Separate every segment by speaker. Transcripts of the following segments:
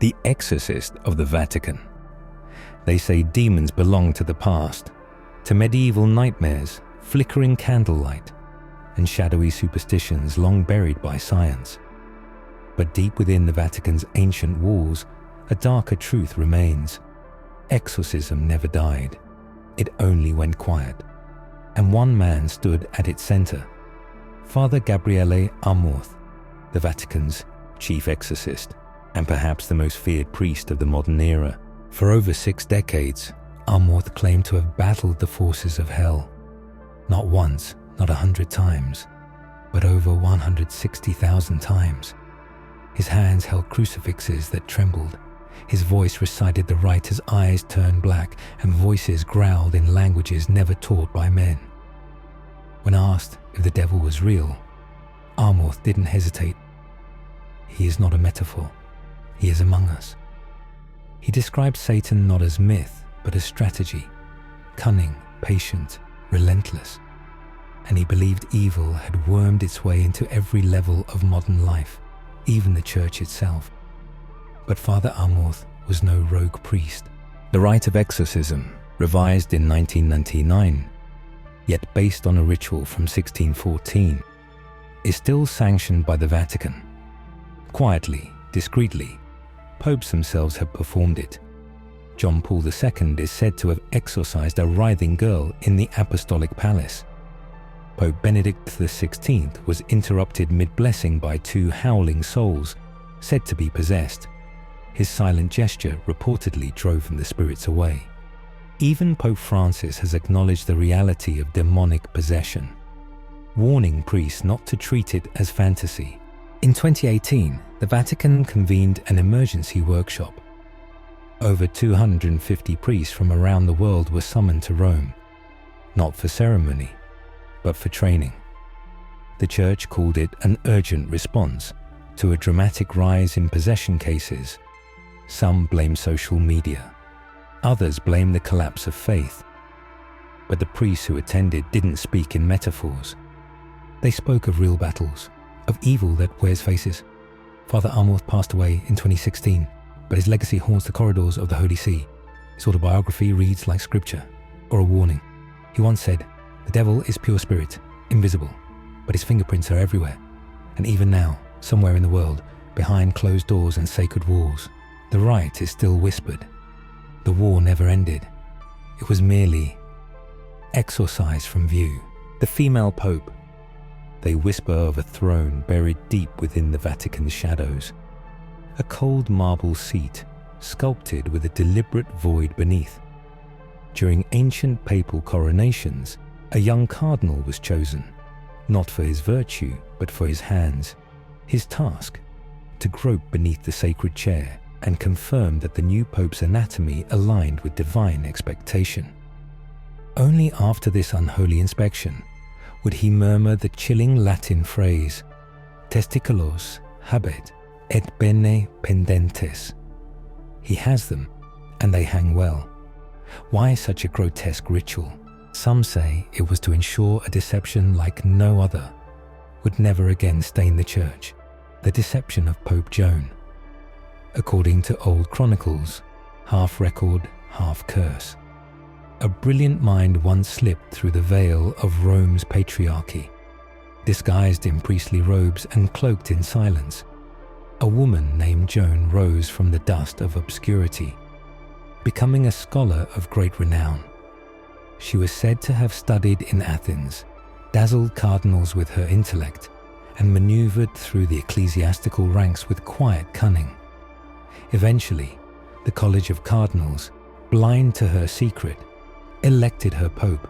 Speaker 1: the Exorcist of the Vatican. They say demons belong to the past, to medieval nightmares, flickering candlelight, and shadowy superstitions long buried by science. But deep within the Vatican's ancient walls, a darker truth remains. Exorcism never died. It only went quiet. And one man stood at its center, Father Gabriele Amorth, the Vatican's chief exorcist, and perhaps the most feared priest of the modern era. For over 6 decades, Amorth claimed to have battled the forces of hell. Not once, not 100 times, but over 160,000 times. His hands held crucifixes that trembled. His voice recited the rite as eyes turned black and voices growled in languages never taught by men. When asked if the devil was real, Amorth didn't hesitate. He is not a metaphor. He is among us. He described Satan not as myth, but as strategy, cunning, patient, relentless. And he believed evil had wormed its way into every level of modern life, even the church itself. But Father Amorth was no rogue priest. The rite of exorcism, revised in 1999, yet based on a ritual from 1614, is still sanctioned by the Vatican. Quietly, discreetly, popes themselves have performed it. John Paul II is said to have exorcised a writhing girl in the Apostolic Palace. Pope Benedict XVI was interrupted mid-blessing by 2 howling souls, said to be possessed. His silent gesture reportedly drove the spirits away. Even Pope Francis has acknowledged the reality of demonic possession, warning priests not to treat it as fantasy. In 2018, the Vatican convened an emergency workshop. Over 250 priests from around the world were summoned to Rome, not for ceremony, but for training. The Church called it an urgent response to a dramatic rise in possession cases. Some blame social media. Others blame the collapse of faith. But the priests who attended didn't speak in metaphors. They spoke of real battles, of evil that wears faces. Father Amorth passed away in 2016, but his legacy haunts the corridors of the Holy See. His autobiography reads like scripture, or a warning. He once said, "The devil is pure spirit, invisible, but his fingerprints are everywhere. And even now, somewhere in the world, behind closed doors and sacred walls, the rite is still whispered. The war never ended. It was merely exorcised from view." The female pope. They whisper of a throne buried deep within the Vatican's shadows. A cold marble seat, sculpted with a deliberate void beneath. During ancient papal coronations, a young cardinal was chosen, not for his virtue, but for his hands. His task, to grope beneath the sacred chair and confirm that the new pope's anatomy aligned with divine expectation. Only after this unholy inspection would he murmur the chilling Latin phrase, "Testiculos habet et bene pendentes." He has them, and they hang well. Why such a grotesque ritual? Some say it was to ensure a deception like no other would never again stain the church, the deception of Pope Joan. According to old chronicles, half record, half curse. A brilliant mind once slipped through the veil of Rome's patriarchy, disguised in priestly robes and cloaked in silence. A woman named Joan rose from the dust of obscurity, becoming a scholar of great renown. She was said to have studied in Athens, dazzled cardinals with her intellect, and maneuvered through the ecclesiastical ranks with quiet cunning. Eventually, the College of Cardinals, blind to her secret, elected her pope,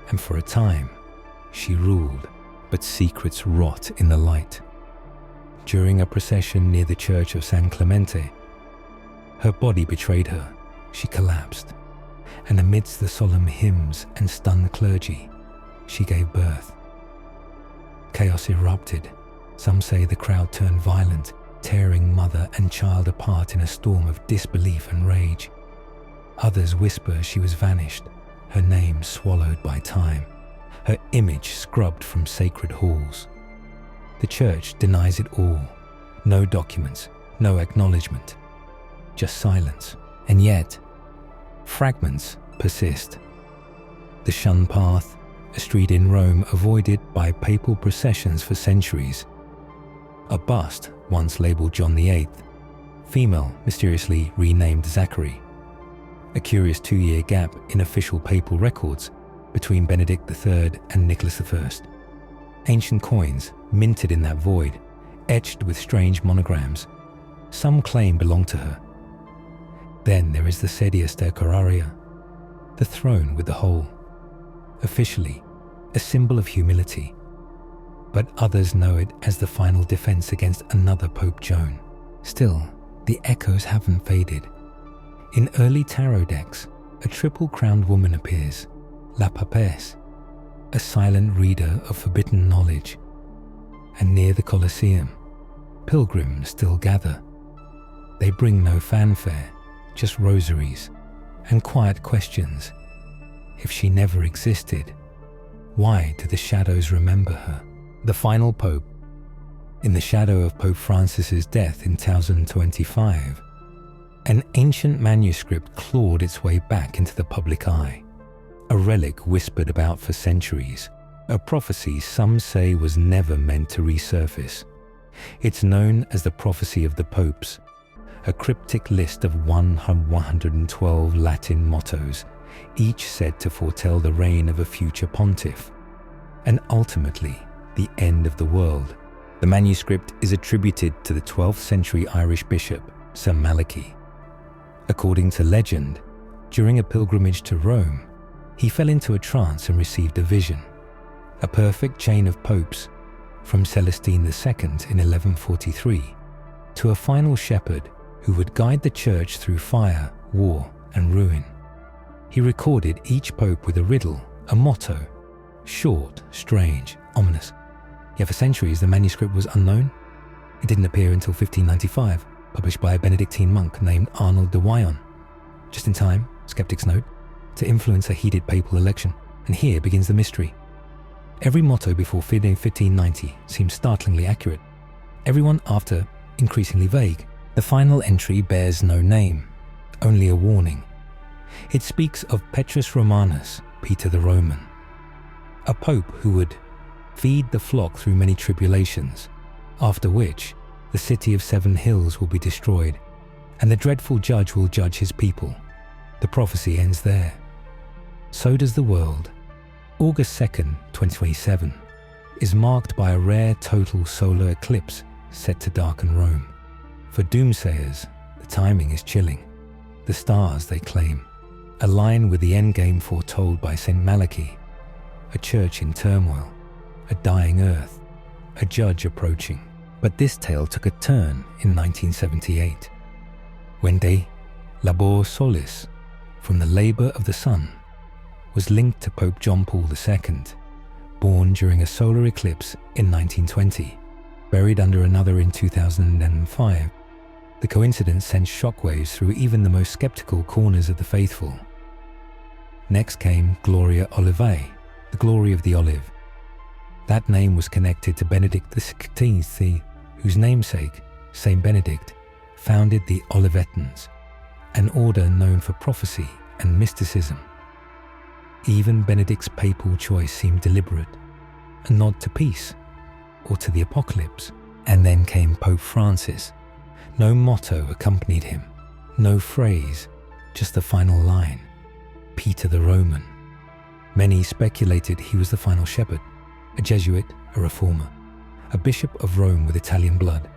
Speaker 1: and for a time, she ruled, but secrets rot in the light. During a procession near the church of San Clemente, her body betrayed her. She collapsed, and amidst the solemn hymns and stunned clergy, she gave birth. Chaos erupted. Some say the crowd turned violent, tearing mother and child apart in a storm of disbelief and rage. Others whisper she was vanished, her name swallowed by time, her image scrubbed from sacred halls. The church denies it all. No documents, no acknowledgement. just silence. And yet, fragments persist. The Shun Path, a street in Rome avoided by papal processions for centuries. A bust, once labelled John VIII, female mysteriously renamed Zachary. A curious 2-year gap in official papal records between Benedict III and Nicholas I. Ancient coins minted in that void, etched with strange monograms. Some claim belong to her. Then there is the sedia stercoraria, the throne with the hole. Officially, a symbol of humility, but others know it as the final defense against another Pope Joan. Still, the echoes haven't faded. In early tarot decks, a triple-crowned woman appears, La Papesse, a silent reader of forbidden knowledge. And near the Colosseum, pilgrims still gather. They bring no fanfare, just rosaries and quiet questions. If she never existed, why do the shadows remember her? The final pope. In the shadow of Pope Francis's death in 1025, an ancient manuscript clawed its way back into the public eye. A relic whispered about for centuries, a prophecy some say was never meant to resurface. It's known as the Prophecy of the Popes, a cryptic list of 112 Latin mottos, each said to foretell the reign of a future pontiff, and ultimately the end of the world. The manuscript is attributed to the 12th century Irish bishop, St. Malachy. According to legend, during a pilgrimage to Rome, he fell into a trance and received a vision. A perfect chain of popes, from Celestine II in 1143 to a final shepherd who would guide the church through fire, war, and ruin. He recorded each pope with a riddle, a motto, short, strange, ominous. Yet for centuries the manuscript was unknown. It didn't appear until 1595, published by a Benedictine monk named Arnold de Wyon. Just in time, skeptics note, to influence a heated papal election. And here begins the mystery. Every motto before 1590 seems startlingly accurate. Everyone after, increasingly vague. The final entry bears no name, only a warning. It speaks of Petrus Romanus, Peter the Roman, a pope who would feed the flock through many tribulations, after which the city of 7 hills will be destroyed, and the dreadful judge will judge his people. The prophecy ends there. So does the world. August 2nd, 2027, is marked by a rare total solar eclipse set to darken Rome. For doomsayers, the timing is chilling. The stars, they claim, align with the endgame foretold by St. Malachy, a church in turmoil, a dying earth, a judge approaching. But this tale took a turn in 1978, when De Labor Solis, from the labour of the sun, was linked to Pope John Paul II, born during a solar eclipse in 1920, buried under another in 2005. The coincidence sent shockwaves through even the most skeptical corners of the faithful. Next came Gloria Olivae, the glory of the olive. That name was connected to Benedict XVI, whose namesake, Saint Benedict, founded the Olivetans, an order known for prophecy and mysticism. Even Benedict's papal choice seemed deliberate, a nod to peace or to the apocalypse. And then came Pope Francis. No motto accompanied him, no phrase, just the final line, Peter the Roman. Many speculated he was the final shepherd, a Jesuit, a reformer, a bishop of Rome with Italian blood.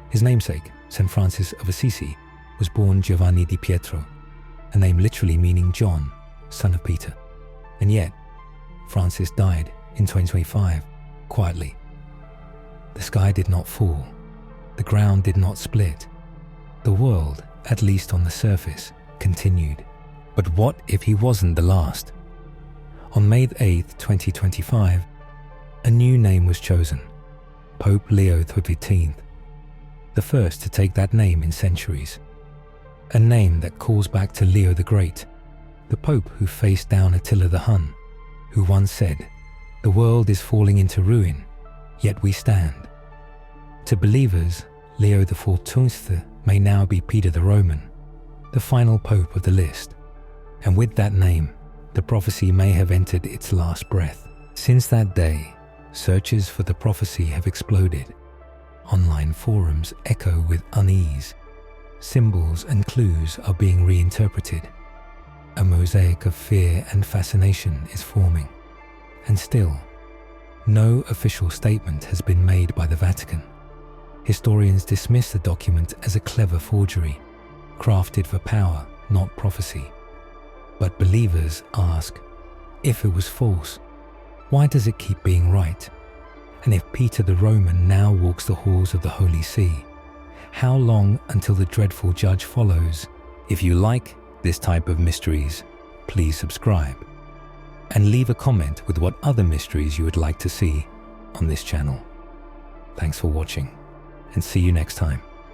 Speaker 1: His namesake, St. Francis of Assisi, was born Giovanni di Pietro, a name literally meaning John, son of Peter. And yet, Francis died in 2025, quietly. The sky did not fall. The ground did not split. The world, at least on the surface, continued. But what if he wasn't the last? On May 8, 2025, a new name was chosen, Pope Leo XIII, the first to take that name in centuries. A name that calls back to Leo the Great, the Pope who faced down Attila the Hun, who once said, "The world is falling into ruin, yet we stand." To believers, Leo XIV may now be Peter the Roman, the final pope of the list, and with that name, the prophecy may have entered its last breath. Since that day, searches for the prophecy have exploded. Online forums echo with unease. Symbols and clues are being reinterpreted. A mosaic of fear and fascination is forming. And still, no official statement has been made by the Vatican. Historians dismiss the document as a clever forgery, crafted for power, not prophecy. But believers ask, if it was false, why does it keep being right? And if Peter the Roman now walks the halls of the Holy See, how long until the dreadful judge follows? If you like this type of mysteries, please subscribe and leave a comment with what other mysteries you would like to see on this channel. Thanks for watching, and see you next time.